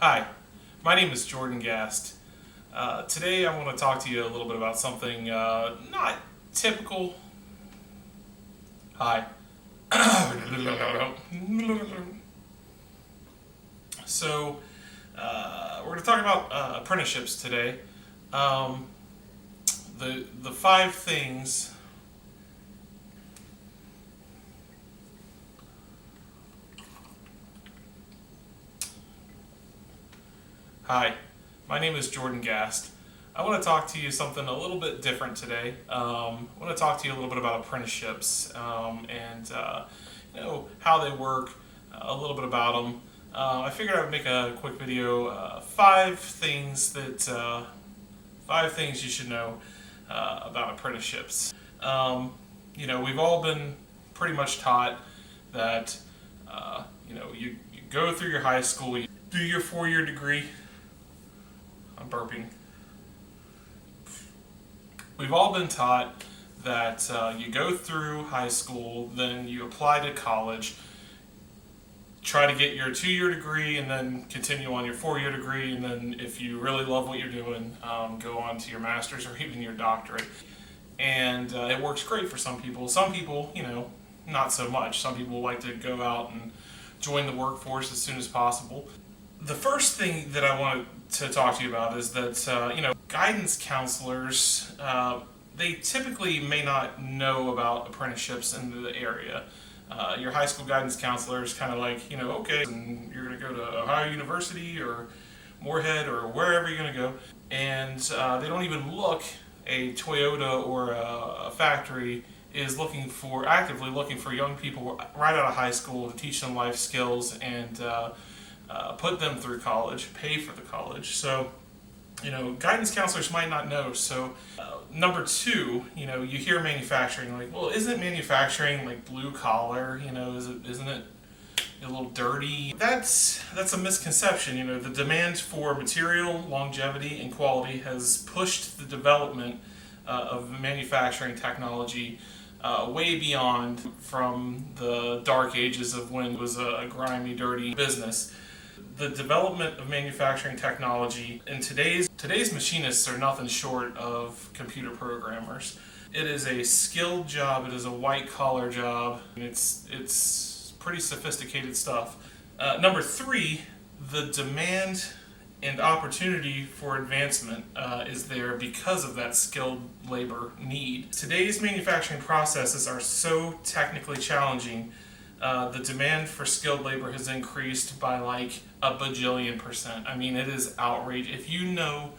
Hi, my name is Jordan Gast. Today I want to talk to you a little bit about something not typical. Hi. So, we're going to talk about apprenticeships today. Um, the five things. Hi, my name is Jordan Gast. I want to talk to you something a little bit different today. I want to talk to you a little bit about apprenticeships and how they work, a little bit about them. I figured I would make a quick video. Five things you should know about apprenticeships. We've all been pretty much taught that you go through your high school, you do your 4-year degree. I'm burping. We've all been taught that you go through high school, then you apply to college, try to get your 2-year degree, and then continue on your 4-year degree, and then if you really love what you're doing, go on to your master's or even your doctorate. And it works great for some people. Some people, not so much. Some people like to go out and join the workforce as soon as possible. The first thing that I wanted to talk to you about is that, guidance counselors, they typically may not know about apprenticeships in the area. Your high school guidance counselor is kind of like, okay, and you're going to go to Ohio University or Moorhead or wherever you're going to go, and they don't even look. A Toyota or a factory is actively looking for young people right out of high school to teach them life skills and put them through college, pay for the college. So, guidance counselors might not know. So, number two, you hear manufacturing, like, well, isn't manufacturing like blue collar? Isn't it a little dirty? That's a misconception. The demand for material, longevity, and quality has pushed the development of manufacturing technology way beyond from the dark ages of when it was a grimy, dirty business. The development of manufacturing technology in today's machinists are nothing short of computer programmers. It is a skilled job. It is a white collar job. And it's pretty sophisticated stuff. Number three, the demand and opportunity for advancement is there because of that skilled labor need. Today's manufacturing processes are so technically challenging. The demand for skilled labor has increased by like a bajillion percent. I mean, it is outrageous. If you know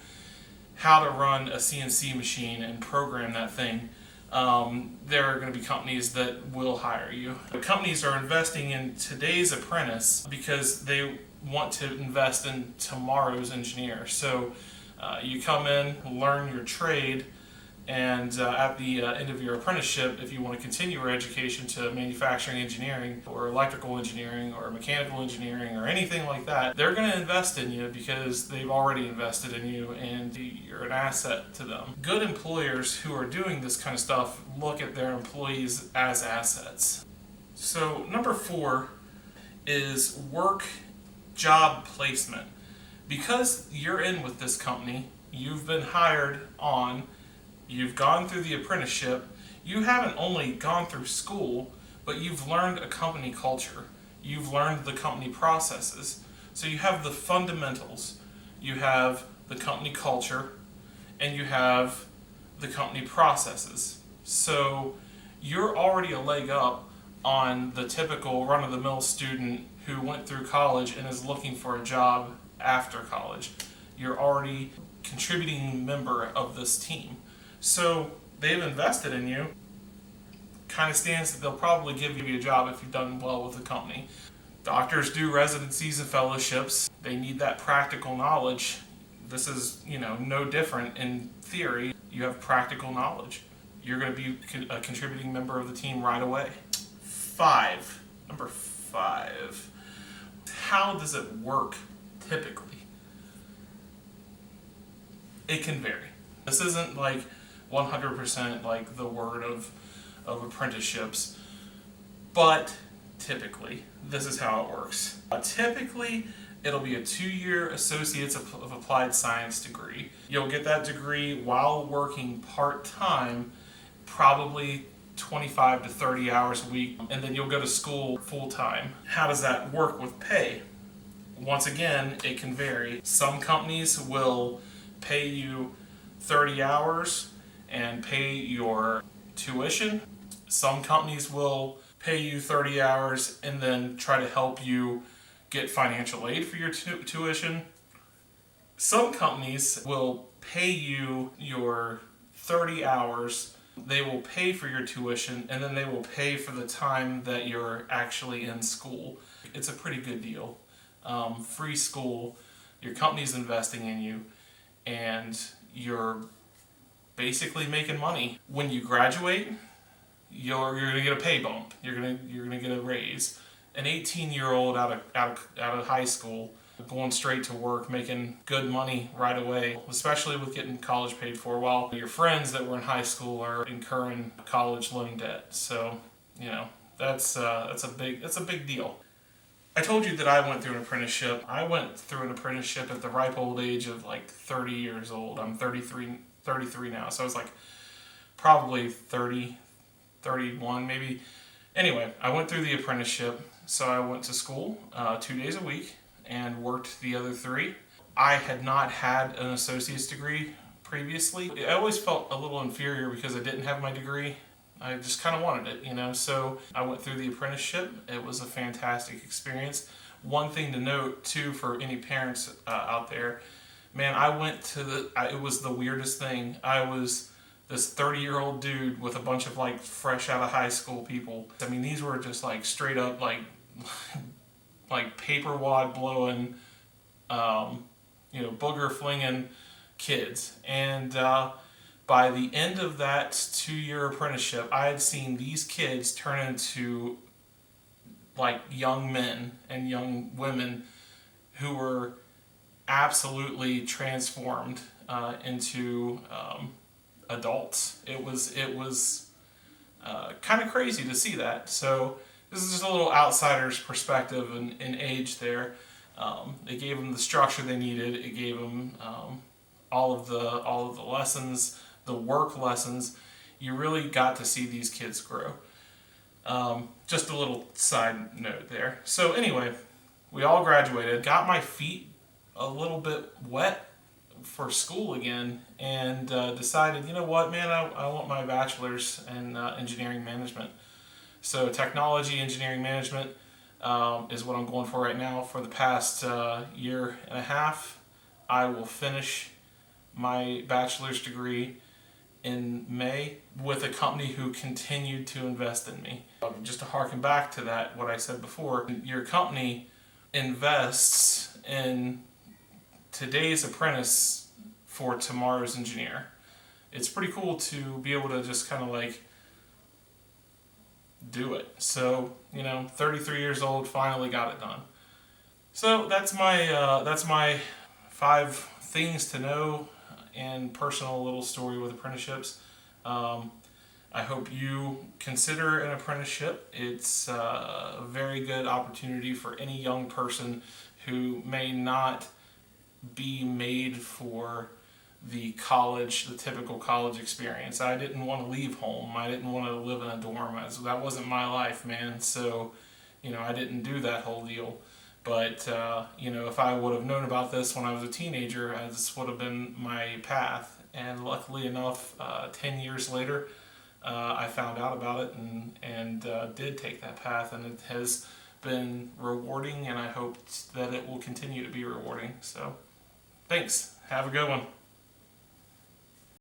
how to run a CNC machine and program that thing, there are going to be companies that will hire you. The companies are investing in today's apprentice because they want to invest in tomorrow's engineer. So you come in, learn your trade, and at the end of your apprenticeship, if you want to continue your education to manufacturing engineering or electrical engineering or mechanical engineering or anything like that, they're going to invest in you because they've already invested in you and you're an asset to them. Good employers who are doing this kind of stuff look at their employees as assets. So number four is job placement. Because you're in with this company, you've been hired on, you've gone through the apprenticeship, you haven't only gone through school, but you've learned a company culture. You've learned the company processes. So you have the fundamentals. You have the company culture, and you have the company processes. So you're already a leg up on the typical run-of-the-mill student who went through college and is looking for a job after college. You're already a contributing member of this team. So they've invested in you. Kind of stands that they'll probably give you a job if you've done well with the company. Doctors do residencies and fellowships. They need that practical knowledge. This is, no different in theory. You have practical knowledge. You're going to be a contributing member of the team right away. Number five. How does it work typically? It can vary. This isn't like 100% like the word of apprenticeships, but typically this is how it works. Typically It'll be a 2-year Associates of Applied Science degree. You'll get that degree while working part-time, probably 25 to 30 hours a week, and then you'll go to school full-time. How does that work with pay? Once again, it can vary. Some companies will pay you 30 hours and pay your tuition. Some companies will pay you 30 hours and then try to help you get financial aid for your tuition. Some companies will pay you your 30 hours, they will pay for your tuition, and then they will pay for the time that you're actually in school. It's a pretty good deal. Free school, your company's investing in you, and you're basically making money. When you graduate, you're gonna get a pay bump. You're gonna get a raise. An 18-year-old out of high school, going straight to work, making good money right away, especially with getting college paid for, while your friends that were in high school are incurring college loan debt. So, that's a big deal. I told you that I went through an apprenticeship. I went through an apprenticeship at the ripe old age of like 30 years old. I'm 33 now, so I was like probably 30, 31 maybe. Anyway, I went through the apprenticeship, so I went to school 2 days a week and worked the other 3. I had not had an associate's degree previously. I always felt a little inferior because I didn't have my degree. I just kind of wanted it, so I went through the apprenticeship. It was a fantastic experience. One thing to note, too, for any parents out there, man, it was the weirdest thing. I was this 30-year-old dude with a bunch of like fresh out of high school people. I mean, these were just like straight up like paper wad blowing, booger flinging kids. And by the end of that 2-year apprenticeship, I had seen these kids turn into like young men and young women who were absolutely transformed into adults. It was kind of crazy to see that. So this is just a little outsider's perspective in age there. It gave them the structure they needed. It gave them all of the lessons, the work lessons. You really got to see these kids grow. Just a little side note there. So anyway, we all graduated, got my feet a little bit wet for school again, and decided, you know what, man, I want my bachelor's in engineering management. So technology engineering management is what I'm going for right now. For the past year and a half, I will finish my bachelor's degree in May with a company who continued to invest in me. Just to harken back to that, what I said before, your company invests in today's apprentice for tomorrow's engineer. It's pretty cool to be able to just kind of like do it. So, 33 years old, finally got it done. So that's my 5 things to know and personal little story with apprenticeships. I hope you consider an apprenticeship. It's a very good opportunity for any young person who may not be made for the typical college experience. I didn't want to leave home. I didn't want to live in a dorm. That wasn't my life, man. So, I didn't do that whole deal. But, if I would have known about this when I was a teenager, this would have been my path. And luckily enough, 10 years later, I found out about it and did take that path. And it has been rewarding, and I hope that it will continue to be rewarding. So, thanks. Have a good one.